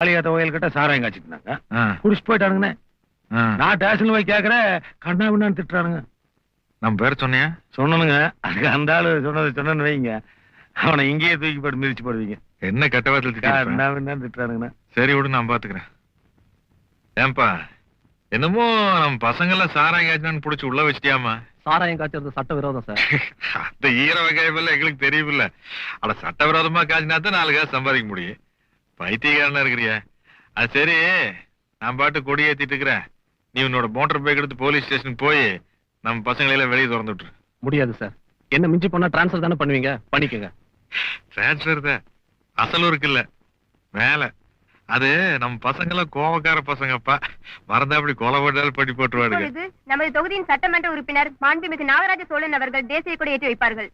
காளியாத்த கோயில் கிட்ட சாராயம் காய்ச்சிட்டாங்க, குடிச்சு போயிட்டானுங்கண்ணே. நான் ஸ்டேஷன்ல போய் கேக்குறேன், கண்ணா பின்னான்னு திட்டுறானுங்க. நம்ம பேர் சொன்னியா? சொன்னனுங்க. அதுக்கு அந்த ஆளு சொன்னு வைங்க, அவனை இங்கேயே தூக்கி போட்டு மிதிச்சு போடுவீங்க. என்ன கெட்ட வார்த்தை திட்டுறானுங்கண்ணா. சரி விடு, நான் பாத்துக்கிறேன். ஏன்பா என்னமோ நம்ம பசங்க எல்லாம் சாராயம் காய்ச்சான்னு புடிச்சு உள்ள வச்சிட்டியாமா? சாராயம் காய்ச்சறது சட்ட விரோதம் சார். அந்த ஈர வகையில எங்களுக்கு தெரியுமில்ல. ஆனா சட்ட விரோதமா காய்ச்சினாத்தான் 4 காசு சம்பாதிக்க முடியும். பைத்தியக்காரனா இருக்கிறியா? அது சரி, நான் பாட்டு கொடி ஏத்திட்டு இருக்கிறேன். நீ உன்னோட மோட்டார் பைக் எடுத்து போலீஸ் ஸ்டேஷன் போய் நம்ம பசங்களை எல்லாம் வெளியே திறந்து விட்டுரு. முடியாது சார். என்ன மிஞ்சி போனா டிரான்ஸ்ஃபர் தானே பண்ணுவீங்க, பண்ணிக்கங்க. டிரான்ஸ்ஃபர் தான், அசலும் இருக்குல்ல மேல. அது நம்ம பசங்க எல்லாம் கோவக்கார பசங்கப்பா. மறந்தா அப்படி கொலை போட்டாலும் படி போட்டுருவாடுங்க. நமது தொகுதியின் சட்டமன்ற உறுப்பினர் மாண்புமிகு நாகராஜ சோழன் அவர்கள் தேசிய கொடி ஏற்றி வைப்பார்கள்.